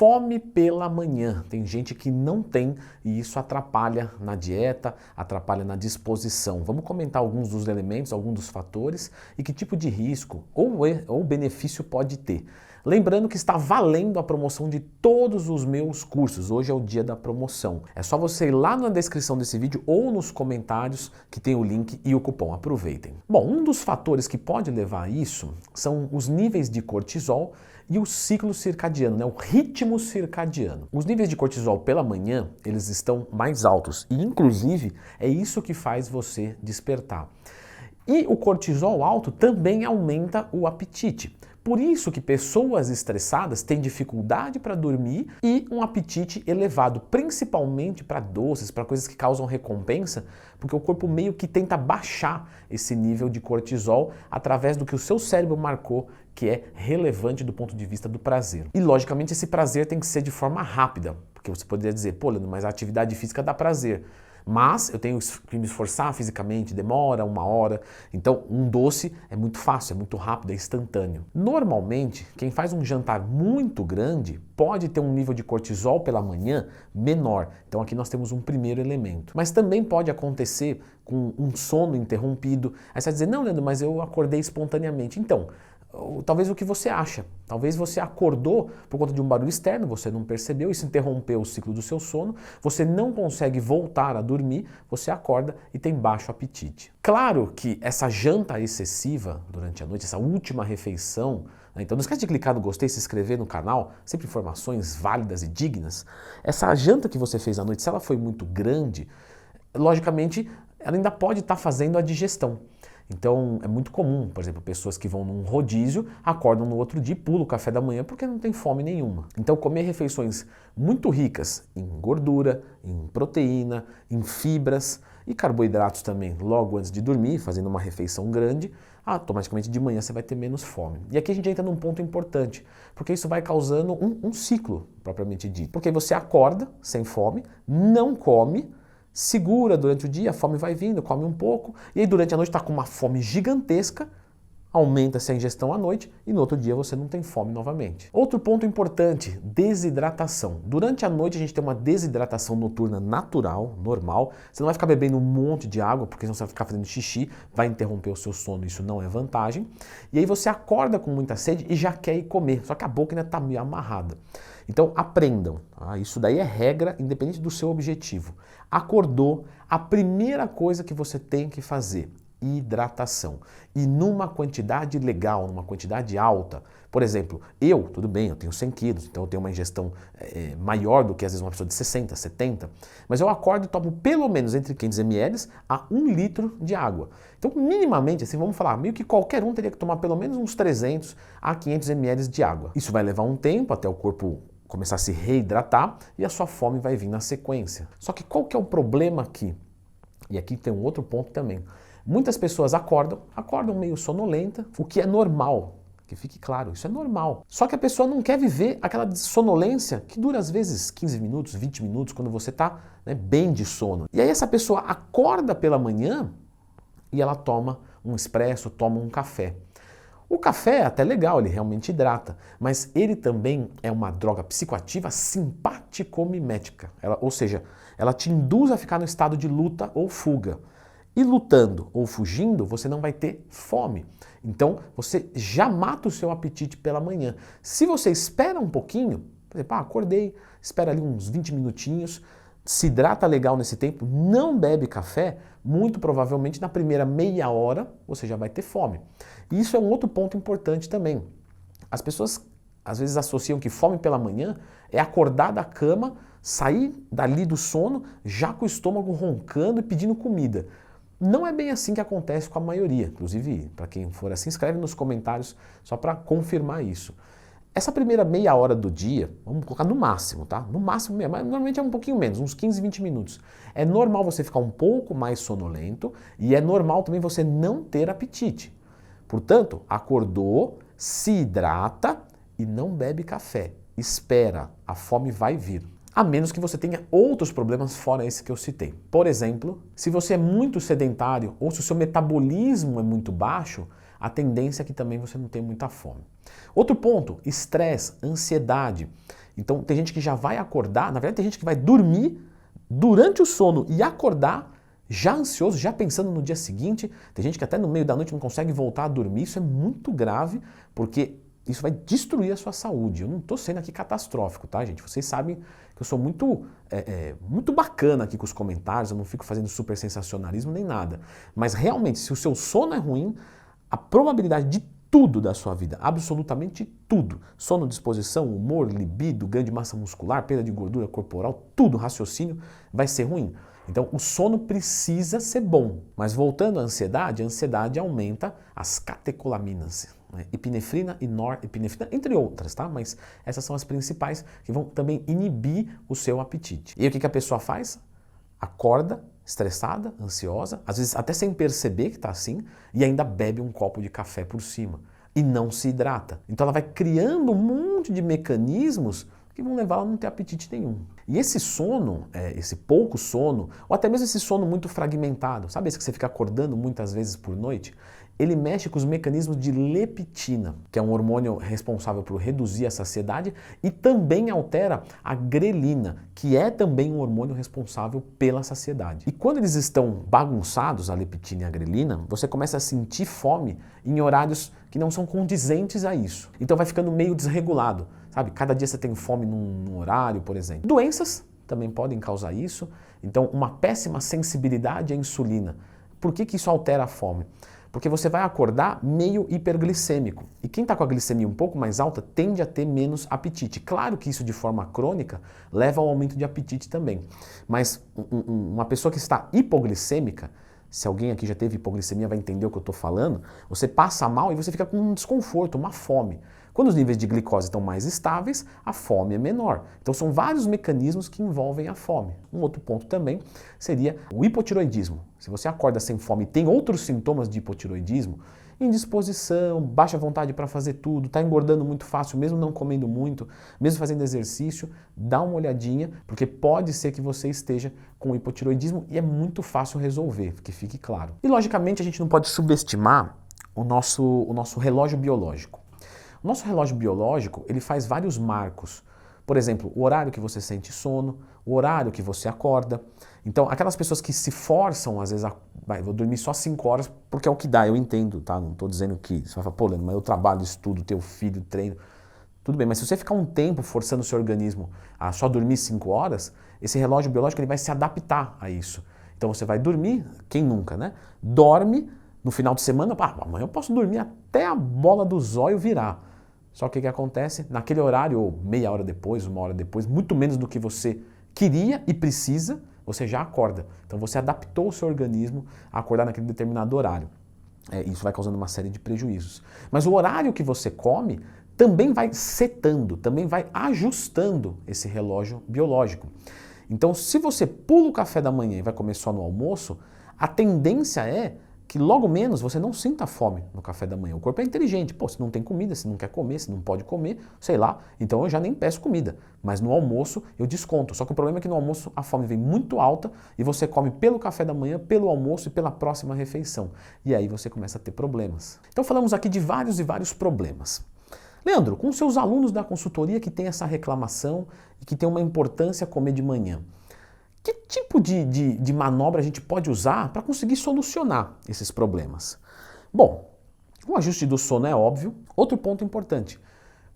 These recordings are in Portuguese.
fome pela manhã. Tem gente que não tem e isso atrapalha na dieta, atrapalha na disposição. Vamos comentar alguns dos elementos, alguns dos fatores e que tipo de risco ou benefício pode ter. Lembrando que está valendo a promoção de todos os meus cursos. Hoje é o dia da promoção. É só você ir lá na descrição desse vídeo ou nos comentários que tem o link e o cupom. Aproveitem. Bom, um dos fatores que pode levar a isso são os níveis de cortisol e o ciclo circadiano, né? O ritmo circadiano. Os níveis de cortisol pela manhã, eles estão mais altos e, inclusive, é isso que faz você despertar. E o cortisol alto também aumenta o apetite. Por isso que pessoas estressadas têm dificuldade para dormir e um apetite elevado, principalmente para doces, para coisas que causam recompensa, porque o corpo meio que tenta baixar esse nível de cortisol através do que o seu cérebro marcou que é relevante do ponto de vista do prazer. E logicamente esse prazer tem que ser de forma rápida, porque você poderia dizer, pô, Leandro, mas a atividade física dá prazer. Mas eu tenho que me esforçar fisicamente, demora 1 hora. Então, um doce é muito fácil, é muito rápido, é instantâneo. Normalmente, quem faz um jantar muito grande pode ter um nível de cortisol pela manhã menor. Então, aqui nós temos um primeiro elemento. Mas também pode acontecer com um sono interrompido. Aí você vai dizer, não, Leandro, mas eu acordei espontaneamente. Então, talvez o que você acha. Talvez você acordou por conta de um barulho externo, você não percebeu, isso interrompeu o ciclo do seu sono, você não consegue voltar a dormir, você acorda e tem baixo apetite. Claro que essa janta excessiva durante a noite, essa última refeição, né? Então não esquece de clicar no gostei, se inscrever no canal, sempre informações válidas e dignas. Essa janta que você fez à noite, se ela foi muito grande, logicamente ela ainda pode estar fazendo a digestão. Então é muito comum, por exemplo, pessoas que vão num rodízio, acordam no outro dia e pulam o café da manhã porque não tem fome nenhuma. Então comer refeições muito ricas em gordura, em proteína, em fibras e carboidratos também logo antes de dormir, fazendo uma refeição grande, automaticamente de manhã você vai ter menos fome. E aqui a gente entra num ponto importante, porque isso vai causando um ciclo propriamente dito. Porque você acorda sem fome, não come, segura durante o dia, a fome vai vindo, come um pouco, e aí durante a noite está com uma fome gigantesca, aumenta-se a ingestão à noite e no outro dia você não tem fome novamente. Outro ponto importante, desidratação. Durante a noite a gente tem uma desidratação noturna natural, normal, você não vai ficar bebendo um monte de água, porque senão você vai ficar fazendo xixi, vai interromper o seu sono, isso não é vantagem, e aí você acorda com muita sede e já quer ir comer, só que a boca ainda está meio amarrada. Então aprendam, tá? Isso daí é regra, independente do seu objetivo. Acordou, a primeira coisa que você tem que fazer, hidratação. E numa quantidade legal, numa quantidade alta. Por exemplo, tudo bem, eu tenho 100 quilos, então eu tenho uma ingestão maior do que às vezes uma pessoa de 60, 70, mas eu acordo e tomo pelo menos entre 500 ml a 1 litro de água. Então, minimamente, assim, vamos falar, meio que qualquer um teria que tomar pelo menos uns 300 a 500 ml de água. Isso vai levar um tempo até o corpo começar a se reidratar e a sua fome vai vir na sequência. Só que qual que é o problema aqui? E aqui tem um outro ponto também. Muitas pessoas acordam meio sonolenta, o que é normal, que fique claro, isso é normal. Só que a pessoa não quer viver aquela sonolência que dura às vezes 15 minutos, 20 minutos, quando você está bem de sono. E aí essa pessoa acorda pela manhã e ela toma um expresso, toma um café. O café é até legal, ele realmente hidrata, mas ele também é uma droga psicoativa simpaticomimética, ou seja, ela te induz a ficar no estado de luta ou fuga. E lutando ou fugindo, você não vai ter fome. Então, você já mata o seu apetite pela manhã. Se você espera um pouquinho, por exemplo, acordei, espera ali uns 20 minutinhos, se hidrata legal nesse tempo, não bebe café, muito provavelmente na primeira meia hora você já vai ter fome. E isso é um outro ponto importante também. As pessoas às vezes associam que fome pela manhã é acordar da cama, sair dali do sono, já com o estômago roncando e pedindo comida. Não é bem assim que acontece com a maioria. Inclusive, para quem for assim, escreve nos comentários só para confirmar isso. Essa primeira meia hora do dia, vamos colocar no máximo, tá? No máximo, mas normalmente é um pouquinho menos, uns 15, 20 minutos. É normal você ficar um pouco mais sonolento e é normal também você não ter apetite. Portanto, acordou, se hidrata e não bebe café. Espera, a fome vai vir. A menos que você tenha outros problemas fora esse que eu citei. Por exemplo, se você é muito sedentário ou se o seu metabolismo é muito baixo, a tendência é que também você não tenha muita fome. Outro ponto, estresse, ansiedade. Então tem gente que já vai acordar, na verdade tem gente que vai dormir durante o sono e acordar já ansioso, já pensando no dia seguinte. Tem gente que até no meio da noite não consegue voltar a dormir. Isso é muito grave, porque isso vai destruir a sua saúde. Eu não estou sendo aqui catastrófico, tá, gente? Vocês sabem que eu sou muito bacana aqui com os comentários, eu não fico fazendo super sensacionalismo nem nada. Mas realmente, se o seu sono é ruim, a probabilidade de tudo da sua vida, absolutamente tudo, sono, disposição, humor, libido, ganho de massa muscular, perda de gordura corporal, tudo, raciocínio, vai ser ruim. Então, o sono precisa ser bom. Mas voltando à ansiedade, a ansiedade aumenta as catecolaminas, né? Epinefrina e norepinefrina, entre outras, tá? Mas essas são as principais que vão também inibir o seu apetite. E aí, o que a pessoa faz? Acorda estressada, ansiosa, às vezes até sem perceber que está assim, e ainda bebe um copo de café por cima. E não se hidrata. Então ela vai criando um monte de mecanismos que vão levar ela a não ter apetite nenhum. E esse sono, esse pouco sono, ou até mesmo esse sono muito fragmentado, sabe esse que você fica acordando muitas vezes por noite? Ele mexe com os mecanismos de leptina, que é um hormônio responsável por reduzir a saciedade, e também altera a grelina, que é também um hormônio responsável pela saciedade. E quando eles estão bagunçados, a leptina e a grelina, você começa a sentir fome em horários que não são condizentes a isso. Então vai ficando meio desregulado, sabe? Cada dia você tem fome num horário, por exemplo. Doenças também podem causar isso. Então, uma péssima sensibilidade à insulina. Por que isso altera a fome? Porque você vai acordar meio hiperglicêmico. E quem está com a glicemia um pouco mais alta tende a ter menos apetite. Claro que isso de forma crônica leva ao aumento de apetite também. Mas uma pessoa que está hipoglicêmica, se alguém aqui já teve hipoglicemia vai entender o que eu estou falando, você passa mal e você fica com um desconforto, uma fome. Quando os níveis de glicose estão mais estáveis, a fome é menor. Então são vários mecanismos que envolvem a fome. Um outro ponto também seria o hipotiroidismo. Se você acorda sem fome e tem outros sintomas de hipotiroidismo, indisposição, baixa vontade para fazer tudo, está engordando muito fácil, mesmo não comendo muito, mesmo fazendo exercício, dá uma olhadinha, porque pode ser que você esteja com hipotiroidismo e é muito fácil resolver, que fique claro. E logicamente a gente não pode subestimar o nosso relógio biológico. O nosso relógio biológico, ele faz vários marcos. Por exemplo, o horário que você sente sono, o horário que você acorda. Então, aquelas pessoas que se forçam, às vezes, vou dormir só 5 horas, porque é o que dá, eu entendo, tá? Não estou dizendo que, você vai falar, pô, Leandro, mas eu trabalho, estudo, tenho filho, treino. Tudo bem, mas se você ficar um tempo forçando o seu organismo a só dormir 5 horas, esse relógio biológico ele vai se adaptar a isso. Então, você vai dormir, quem nunca, né? Dorme, no final de semana, amanhã eu posso dormir até a bola do zóio virar. Só que o que acontece? Naquele horário, ou meia hora depois, 1 hora depois, muito menos do que você queria e precisa, você já acorda. Então você adaptou o seu organismo a acordar naquele determinado horário. Isso vai causando uma série de prejuízos. Mas o horário que você come também vai setando, também vai ajustando esse relógio biológico. Então se você pula o café da manhã e vai comer só no almoço, a tendência é que logo menos você não sinta fome no café da manhã. O corpo é inteligente. Pô, se não tem comida, se não quer comer, se não pode comer, sei lá, então eu já nem peço comida. Mas no almoço eu desconto. Só que o problema é que no almoço a fome vem muito alta e você come pelo café da manhã, pelo almoço e pela próxima refeição. E aí você começa a ter problemas. Então falamos aqui de vários e vários problemas. Leandro, com seus alunos da consultoria que tem essa reclamação e que tem uma importância comer de manhã, que tipo de manobra a gente pode usar para conseguir solucionar esses problemas? Bom, o ajuste do sono é óbvio. Outro ponto importante,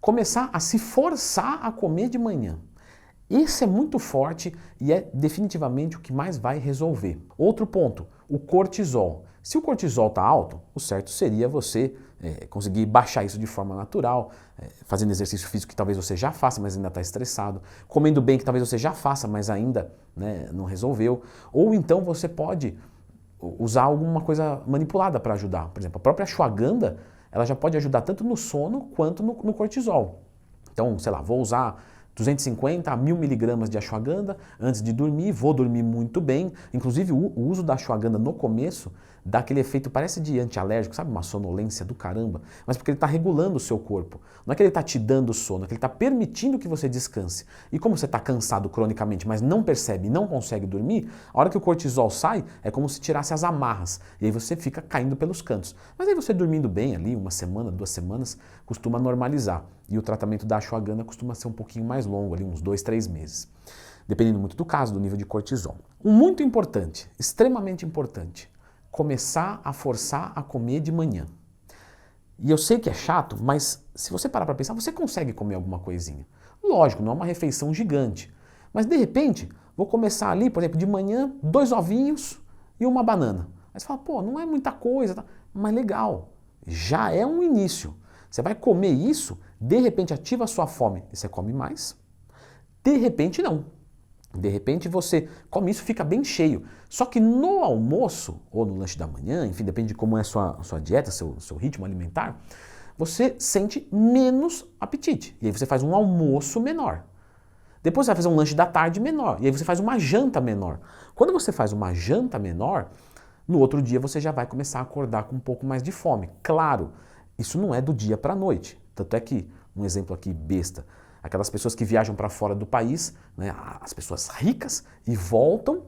começar a se forçar a comer de manhã. Esse é muito forte e é definitivamente o que mais vai resolver. Outro ponto, o cortisol. Se o cortisol está alto, o certo seria você conseguir baixar isso de forma natural, fazendo exercício físico que talvez você já faça, mas ainda está estressado, comendo bem que talvez você já faça, mas ainda não resolveu, ou então você pode usar alguma coisa manipulada para ajudar. Por exemplo, a própria ashwagandha, ela já pode ajudar tanto no sono quanto no cortisol. Então, sei lá, vou usar 250 a 1000 miligramas de ashwagandha antes de dormir, vou dormir muito bem. Inclusive o uso da ashwagandha no começo dá aquele efeito, parece de antialérgico, sabe? Uma sonolência do caramba, mas porque ele está regulando o seu corpo. Não é que ele está te dando sono, é que ele está permitindo que você descanse. E como você está cansado cronicamente, mas não percebe, não consegue dormir, a hora que o cortisol sai, é como se tirasse as amarras. E aí você fica caindo pelos cantos. Mas aí você dormindo bem ali, uma semana, 2 semanas, costuma normalizar. E o tratamento da ashwagandha costuma ser um pouquinho mais longo, ali uns 2, 3 meses. Dependendo muito do caso, do nível de cortisol. Um muito importante, extremamente importante, começar a forçar a comer de manhã. E eu sei que é chato, mas se você parar para pensar, você consegue comer alguma coisinha. Lógico, não é uma refeição gigante. Mas de repente, vou começar ali, por exemplo, de manhã, 2 ovinhos e uma banana. Aí você fala, pô, não é muita coisa, tá? Mas legal, já é um início. Você vai comer isso, de repente ativa a sua fome e você come mais. De repente não. De repente você come isso e fica bem cheio. Só que no almoço, ou no lanche da manhã, enfim, depende de como é a sua dieta, seu ritmo alimentar, você sente menos apetite. E aí você faz um almoço menor. Depois você vai fazer um lanche da tarde menor. E aí você faz uma janta menor. Quando você faz uma janta menor, no outro dia você já vai começar a acordar com um pouco mais de fome. Claro, isso não é do dia para a noite. Tanto é que, um exemplo aqui besta, aquelas pessoas que viajam para fora do país, né, as pessoas ricas, e voltam,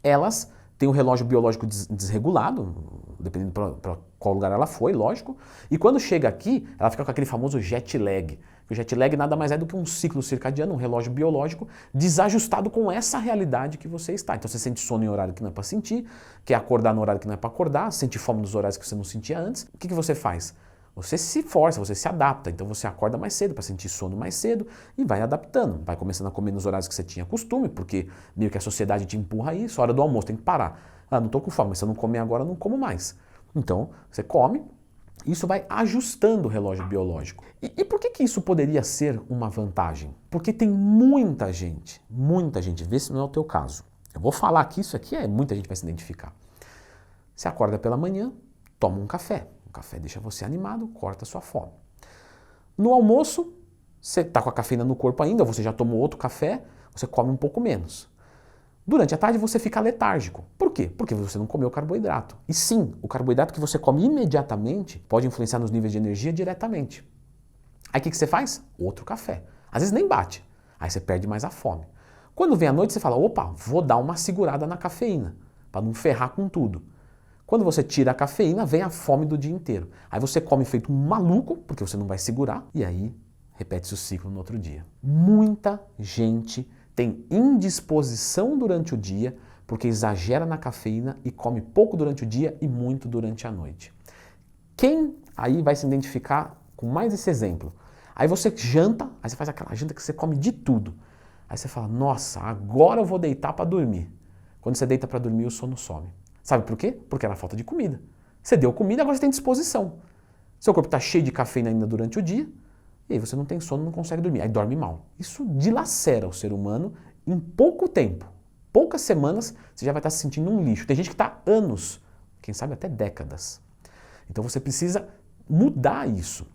elas têm o relógio biológico desregulado, dependendo para qual lugar ela foi, lógico, e quando chega aqui, ela fica com aquele famoso jet lag. O jet lag nada mais é do que um ciclo circadiano, um relógio biológico desajustado com essa realidade que você está. Então você sente sono em horário que não é para sentir, quer acordar no horário que não é para acordar, sente fome nos horários que você não sentia antes. O que você faz? Você se força, você se adapta, então você acorda mais cedo para sentir sono mais cedo e vai adaptando, vai começando a comer nos horários que você tinha costume, porque meio que a sociedade te empurra a isso, a hora do almoço tem que parar. Ah, não estou com fome, mas se eu não comer agora, eu não como mais. Então, você come, isso vai ajustando o relógio biológico. E por que isso poderia ser uma vantagem? Porque tem muita gente, vê se não é o teu caso. Eu vou falar que isso aqui muita gente vai se identificar. Você acorda pela manhã, toma um café. O café deixa você animado, corta a sua fome. No almoço, você está com a cafeína no corpo ainda, você já tomou outro café, você come um pouco menos. Durante a tarde você fica letárgico. Por quê? Porque você não comeu carboidrato. E sim, o carboidrato que você come imediatamente pode influenciar nos níveis de energia diretamente. Aí o que você faz? Outro café. Às vezes nem bate. Aí você perde mais a fome. Quando vem a noite você fala, opa, vou dar uma segurada na cafeína, para não ferrar com tudo. Quando você tira a cafeína, vem a fome do dia inteiro. Aí você come feito um maluco, porque você não vai segurar, e aí repete-se o ciclo no outro dia. Muita gente tem indisposição durante o dia, porque exagera na cafeína e come pouco durante o dia e muito durante a noite. Quem aí vai se identificar com mais esse exemplo? Aí você janta, aí você faz aquela janta que você come de tudo. Aí você fala, nossa, agora eu vou deitar para dormir. Quando você deita para dormir, o sono some. Sabe por quê? Porque era falta de comida. Você deu comida, agora você tem disposição. Seu corpo está cheio de cafeína ainda durante o dia, e aí você não tem sono, não consegue dormir, aí dorme mal. Isso dilacera o ser humano em pouco tempo. Poucas semanas, você já vai estar se sentindo um lixo. Tem gente que está anos, quem sabe até décadas. Então você precisa mudar isso.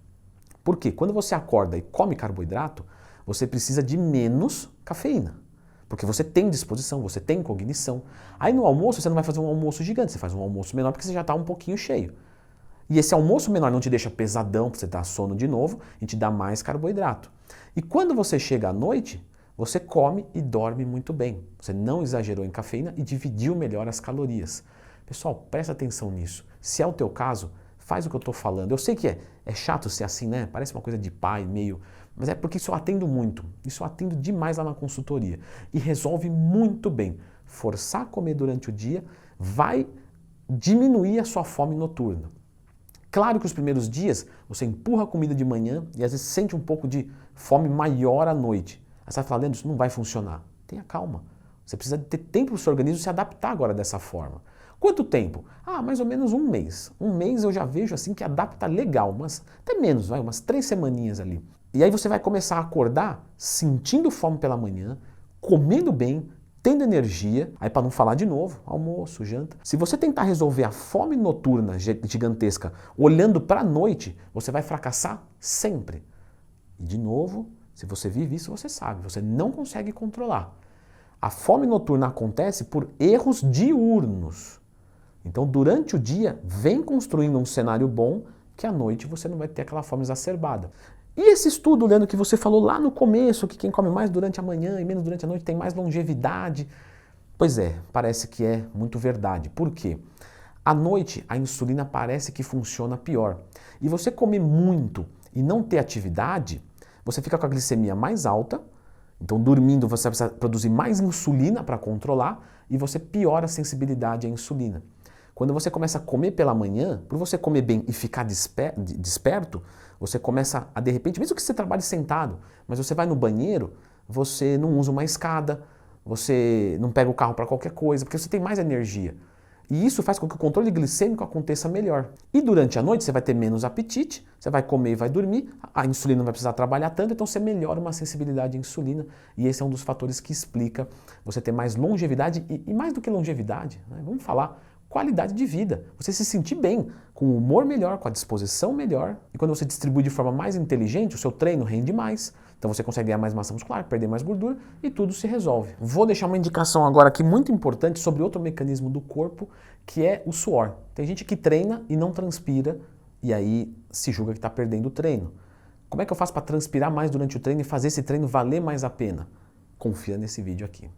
Por quê? Quando você acorda e come carboidrato, você precisa de menos cafeína. Porque você tem disposição, você tem cognição. Aí no almoço você não vai fazer um almoço gigante, você faz um almoço menor porque você já está um pouquinho cheio. E esse almoço menor não te deixa pesadão para você dar sono de novo e te dá mais carboidrato. E quando você chega à noite, você come e dorme muito bem. Você não exagerou em cafeína e dividiu melhor as calorias. Pessoal, presta atenção nisso. Se é o teu caso, faz o que eu estou falando. Eu sei que é chato ser assim, né? Parece uma coisa de pai, meio... Mas é porque isso eu atendo muito. Isso eu atendo demais lá na consultoria. E resolve muito bem. Forçar a comer durante o dia vai diminuir a sua fome noturna. Claro que os primeiros dias você empurra a comida de manhã e às vezes sente um pouco de fome maior à noite. Aí você vai falar, Leandro, isso não vai funcionar. Tenha calma. Você precisa ter tempo para o seu organismo se adaptar agora dessa forma. Quanto tempo? Ah, mais ou menos um mês. Um mês eu já vejo assim que adapta legal, mas até menos, umas 3 semaninhas ali. E aí você vai começar a acordar sentindo fome pela manhã, comendo bem, tendo energia, aí para não falar de novo, almoço, janta. Se você tentar resolver a fome noturna gigantesca olhando para a noite, você vai fracassar sempre. E de novo, se você vive isso, você sabe, você não consegue controlar. A fome noturna acontece por erros diurnos. Então, durante o dia, vem construindo um cenário bom que à noite você não vai ter aquela fome exacerbada. E esse estudo, Leandro, que você falou lá no começo, que quem come mais durante a manhã e menos durante a noite tem mais longevidade. Pois é, parece que é muito verdade. Por quê? À noite, a insulina parece que funciona pior. E você comer muito e não ter atividade, você fica com a glicemia mais alta, então dormindo você precisa produzir mais insulina para controlar e você piora a sensibilidade à insulina. Quando você começa a comer pela manhã, por você comer bem e ficar desperto, você começa a de repente, mesmo que você trabalhe sentado, mas você vai no banheiro, você não usa uma escada, você não pega o carro para qualquer coisa, porque você tem mais energia. E isso faz com que o controle glicêmico aconteça melhor. E durante a noite você vai ter menos apetite, você vai comer e vai dormir, a insulina não vai precisar trabalhar tanto, então você melhora uma sensibilidade à insulina. E esse é um dos fatores que explica você ter mais longevidade e mais do que longevidade, né? Vamos falar qualidade de vida. Você se sentir bem, com o humor melhor, com a disposição melhor. E quando você distribui de forma mais inteligente, o seu treino rende mais. Então você consegue ganhar mais massa muscular, perder mais gordura e tudo se resolve. Vou deixar uma indicação agora aqui muito importante sobre outro mecanismo do corpo, que é o suor. Tem gente que treina e não transpira e aí se julga que está perdendo o treino. Como é que eu faço para transpirar mais durante o treino e fazer esse treino valer mais a pena? Confia nesse vídeo aqui.